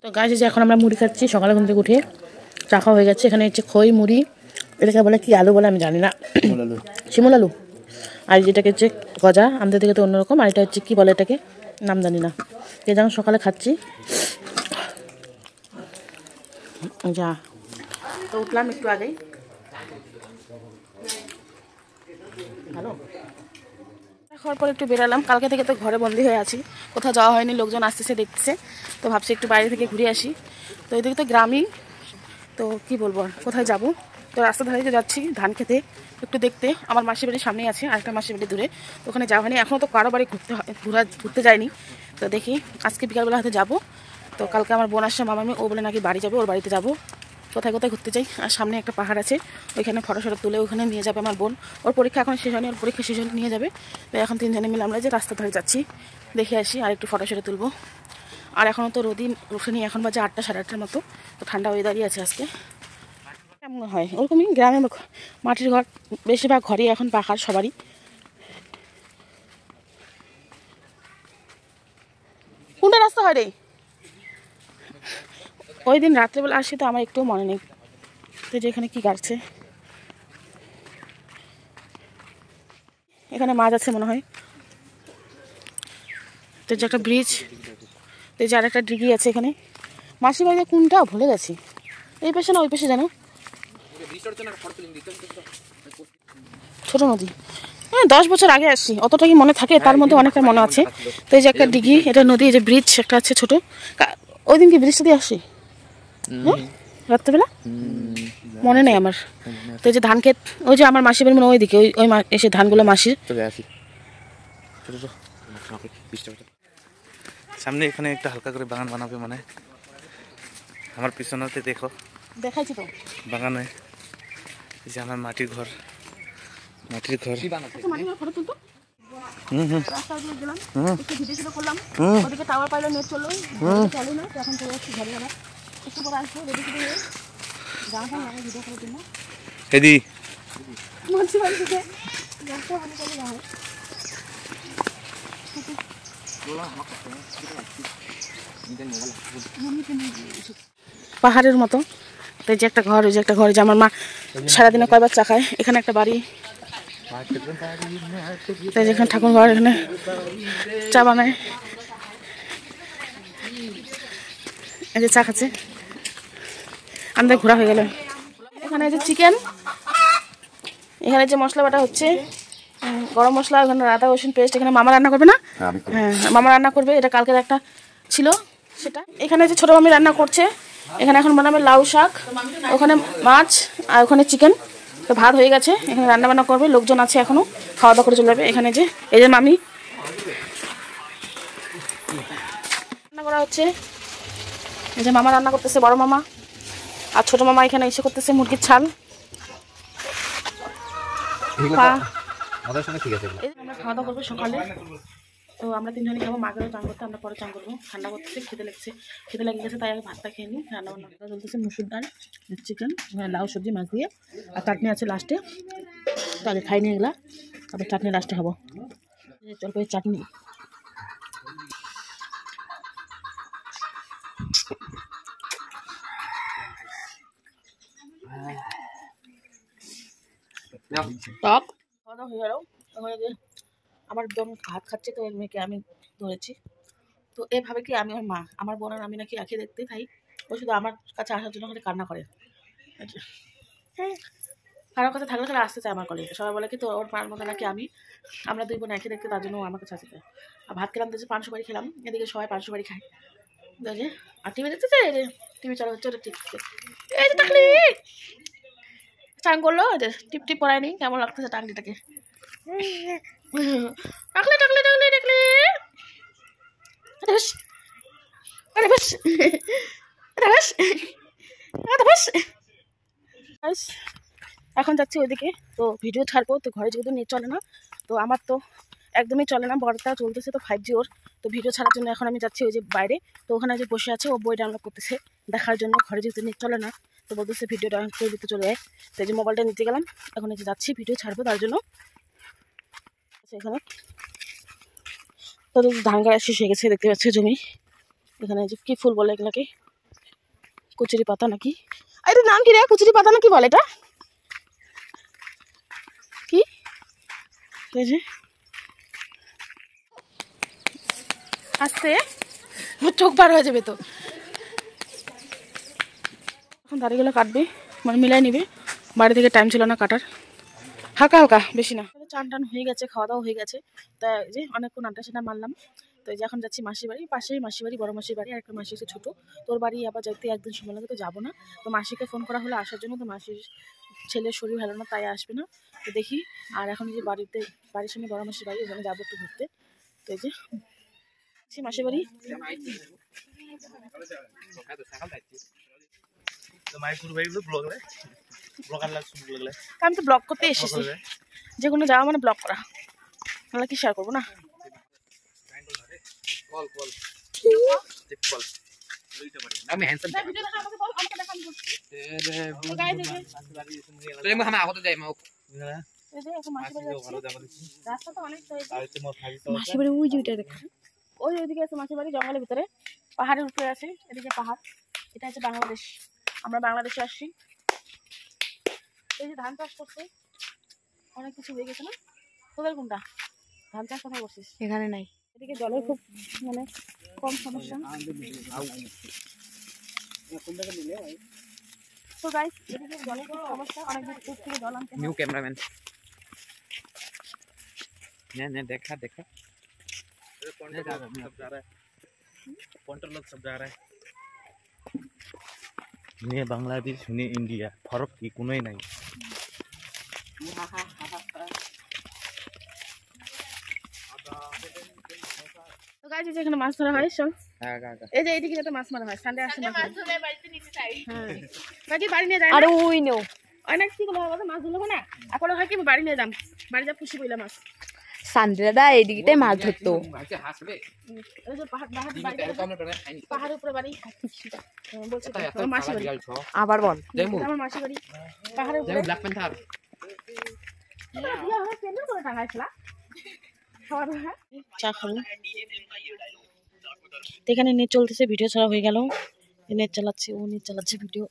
তো গাইস যে এখন আমরা মুড়ি খাচ্ছি সকালে ঘুম থেকে উঠে চা খাওয়া হয়ে গেছে। এখানে হচ্ছে খই মুড়ি, এটাকে বলে কি আলু বলে আমি জানি না, শিমুল আলু। আর যেটাকে হচ্ছে গজা, আমাদের থেকে তো অন্যরকম। আর এটা হচ্ছে কি বলে এটাকে, নাম জানি না। এই যেমন সকালে খাচ্ছি। যা তো উঠলাম একটু আগেই। হ্যালো, খাওয়ার পর একটু বেরালাম। কালকে থেকে তো ঘরে বন্দি হয়ে আছি, কোথাও যাওয়া হয়নি। লোকজন আসতেছে দেখতেছে, তো ভাবছি একটু বাইরে থেকে ঘুরে আসি। তো এদিকে তো গ্রামই, তো কি বলবো আর কোথায় যাব। তো রাস্তা ধারে যাচ্ছি ধান খেতে একটু দেখতে। আমার মাসির বাড়ির সামনেই আছে, আরেকটা মাসির বাড়ি দূরে। তো ওখানে যাওয়া হয়নি এখনও, তো কারো বাড়ি ঘুরতে যায়নি। তো দেখি আজকে বিকালবেলা হয়তো যাবো। তো কালকে আমার বোন আসছে, মামামি, ও বলে নাকি বাড়ি যাবে, ওর বাড়িতে যাবো। কোথায় কোথায় ঘুরতে যাই। আর সামনে একটা পাহাড় আছে, ওইখানে ফটো তুলে ওখানে নিয়ে যাবে আমার বোন। ওর পরীক্ষা এখন শেষ হয়নি, ওর পরীক্ষা শেষ হলে নিয়ে যাবে। তো এখন তিনজনে মিলে আমরা যে রাস্তা ধরে যাচ্ছি, দেখে আসি আর একটু ফটো তুলবো। আর এখনও তো রোদই ওঠেনি, এখন বাজে 8টা সাড়ে 8টার মতো। তো ঠান্ডা ওয়েদারই আছে আজকে। কেমন হয় ওরকমই গ্রামে মাটির ঘর, বেশিরভাগ ঘরই এখন পাখার সবারই। কোনটা রাস্তা হয় রে? ওই দিন রাত্রেবেলা আসি তো আমার একটু মনে নেই। তো যে এখানে কি গাড়ছে, এখানে মাছ আছে মনে হয়। তো যে একটা ব্রিজ, তো যে আর একটা ডিগি আছে এখানে। মাসির বাড়িতে কোনটা ভুলে গেছি, এই পাশে না ওই পাশে জানো, ছোট নদী। হ্যাঁ 10 বছর আগে আসছি, অতটা কি মনে থাকে? তার মধ্যে অনেকটা মনে আছে। তো এই যে একটা ডিগি, এটা নদী, এই যে ব্রিজ একটা আছে ছোট। ওই দিন কি ব্রিজটা দিয়ে আসছি রাত্রেবেলা, মনে নেই আমার। তো এই যে ধান ক্ষেত, ওই যে আমার মাসির বাড়ি মানে ওইদিকে, ওই এসে ধানগুলো মাসির। সামনে এখানে একটা হালকা করে বাগান বানাবে মানে, আমার পিছনেতে দেখো দেখাইছি তো বাগানে। এই যে আমার মাটির ঘর, মাটির ঘর। রাস্তা দিয়ে গেলাম, একটু ভিডিও শুরু করলাম। ওদিকে টাওয়ার পাইলে নেট চললো, চলে না। এখন চলে যাচ্ছি ঘরে ঘরে, একটু পরে আসবো রেডি করে যাওয়া হয় ভিডিও করার জন্য। এদি মানসি বাড়ি থেকে রাস্তা ভালো করে যাওয়া হয়। পাহাড়ের মতো। এই যে একটা ঘর, ওই যে একটা ঘর, যে আমার মা সারাদিনে কয়বার চা খায়। এখানে একটা বাড়ি, যেখানে ঠাকুর ঘর, এখানে চা বানায়। এই যে চা খাচ্ছে, আমাদের ঘোরা হয়ে গেল। এখানে যে চিকেন, এখানে যে মশলা বাটা হচ্ছে, গরম মশলা, ওখানে আদা রসুন পেস্ট। এখানে মামা রান্না করবে না? হ্যাঁ মামা রান্না করবে, এটা কালকের একটা ছিল সেটা। এখানে যে ছোটো মামি রান্না করছে, এখানে এখন বানাবে লাউ শাক, ওখানে মাছ আর ওখানে চিকেন। তো ভাত হয়ে গেছে, এখানে রান্না বান্না করবে, লোকজন আছে এখনো, খাওয়া দাওয়া করে চলে যাবে। এখানে যে এই যে মামি রান্না করা হচ্ছে, এই যে মামা রান্না করতেছে, বড় মামা। আর ছোট মামা এখানে এসে করতেছে মুরগির ছাল। আমরা খাওয়া দাওয়া করবো সকালে। তো আমরা তিনজনে খাবো, মা গেলে চান করতে, আমরা পরে চান করবো। ঠান্ডা করতেছে, খেতে লেগে গেছে, তাই আগে ভাতটা খেয়ে নিই। রান্না বান্না চলতেছে, মুসুর ডাল, চিকেন, লাউ সবজি, মাছ দিয়ে, আর চাটনি আছে লাস্টে। তো আগে খাই নিয়ে এগুলা, তারপর চাটনি লাস্টে খাবো। জলপাইয়ের চাটনি। টক খাওয়া দাওয়া হয়ে গেল। আমার বোন ভাত খাচ্ছে, তো এর মেয়েকে আমি ধরেছি। তো এভাবে কি আমি আর মা, আমার বোন আর আমি নাকি একই দেখতে, তাই ও শুধু আমার কাছে আসার জন্য খালি কান্না করে। হ্যাঁ, কারোর কাছে থাকলে খালি আসতে চায় আমার কলে। সবাই বলে কি তো ওর মার মতো নাকি আমি, আমরা দুই বোন একই দেখতে, তার জন্য ও আমার কাছে আসতে চায়। আর ভাত খেলাম, দেখছি 500 বাড়ি খেলাম, এদিকে সবাই 500 বাড়ি খায়। দেখে আর টিভি দেখতেছে, এই যে টিভি চালু হচ্ছে, ওটা ঠিক আছে। এই যে টাকলি চান করলো, টিপ টিপ পড়ায়নি, কেমন লাগতেছে টাকলিটাকে। টাকলি টাকলি টাকলি টাকলি, এখন যাচ্ছি ওইদিকে। তো ভিডিও ছাড়বো, তো ঘরে যেহেতু নেট চলে না, তো আমার তো একদমই চলে না, বড়টা চলতেছে তো 5G ওর। তো ভিডিও ছাড়ার জন্য এখন আমি যাচ্ছি ওই যে বাইরে। তো ওখানে যে বসে আছে, ও বই ডাউনলোড করতেছে দেখার জন্য, ঘরে যেহেতু নেট চলে না। তো বলতেছে ভিডিও ডাউনলোড করে দিতে চলে যায়। তো এই যে মোবাইলটা নিতে গেলাম, এখন এই যে যাচ্ছি ভিডিও ছাড়বো তার জন্য। এখানে তো ধান গাড়া শেষ হয়ে গেছে, দেখতে পাচ্ছি জমি। এখানে যে কি ফুল বলে এগুলাকে, কচুরি পাতা নাকি, এটার নাম কি রে, কচুরি পাতা নাকি বলে এটা কি? এই যে আসতে চোখ বার হয়ে যাবে। তো এখন দাড়িগুলো কাটবে, মানে মিলাই নিবে, বাড়ি থেকে টাইম ছিল না কাটার, হালকা হালকা বেশি না। চান টান হয়ে গেছে, খাওয়া দাওয়া হয়ে গেছে, তা এই যে অনেকক্ষণ আড্ডা সেটা মারলাম। তো এই যে এখন যাচ্ছি মাসির বাড়ি, পাশেই মাসির বাড়ি, বড় মাসির বাড়ি, আর একটা মাসি আছে ছোটো, তোর বাড়ি আবার যেতে একদিন সময় লাগে, তো যাবো না। তো মাসিকে ফোন করা হলো আসার জন্য, তো মাসির ছেলের শরীর ভালো না, তাই আসবে না, তো দেখি। আর এখন যে বাড়ির সামনে বড় মাসির বাড়ি, ওখানে যাবো একটু ঘুরতে। তো এই যে মাসির বাড়ি। আমি তো ব্লগ করতে এসেছি, যে কোনো যাওয়া মানে ব্লগ করা, নাহলে কি শেয়ার করবো না। ওই ওইদিকে আছে মাসির বাড়ি, জঙ্গলের ভিতরে, পাহাড়ের উপরে আছে, এদিকে পাহাড়। এটা হচ্ছে বাংলাদেশ, আমরা বাংলাদেশে আসছি। এই যে ধান চাষ করছে, অনেক কিছু হয়ে গেছে না। তোদের কোনটা ধান চাষ কোথায় করছিস? এখানে নাই। এদিকে জলের খুব মানে কম সমস্যা। তো গাইস, এদিকে জলের খুব সমস্যা, অনেক দূর থেকে জল আনতে হয়। নিউ कैमरामैन ने देखा सब जा रहा है, पॉइंटर लोग सब जा रहा है। ने बांग्लादेश ने इंडिया फरक की कोई नहीं। তো গাইস, এই যে এখানে মাছ ধরা হয় সব, এই যে এইদিকে যাতে মাছ মারা হয়, সানডে আসে মাছ ধরে বাড়িতে নিতে চাই। হ্যাঁ, বাকি বাড়ি নিয়ে যায়, আরে ওই নো অনেক কি বলা হবে, মাছ ধরলো না এখন হয় কি বাড়ি নিয়ে যাম, বাড়ি যা খুশি কইলা মাছ। সান্দ্রাদা এদিকে মাছ ধরতো। এই যে পাহাড়ের উপরে বাড়ি, বলছি আমার মাসি বাড়ি। আবার বল, আমার মাসি বাড়ি পাহাড়ের উপরে। ব্ল্যাক প্যান্থার চা খাবো। এখানে নেট চলতেছে, ভিডিও ছাড়া হয়ে গেল, নেট চালাচ্ছে, ও নেট চালাচ্ছে, ভিডিও।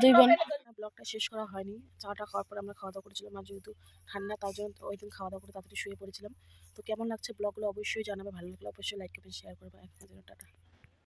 দুই বোন, ব্লগটা শেষ করা হয়নি, চাটা খাওয়ার পর আমরা খাওয়া দাওয়া করেছিলাম, আর যেহেতু ঠান্ডা তার জন্য ওই দিন খাওয়া দাওয়া করে তাড়াতাড়ি শুয়ে পড়েছিলাম। তো কেমন লাগছে ব্লগগুলো অবশ্যই জানাবে, ভালো লাগলে অবশ্যই লাইক করবেন, শেয়ার করবে। এখন টাটা।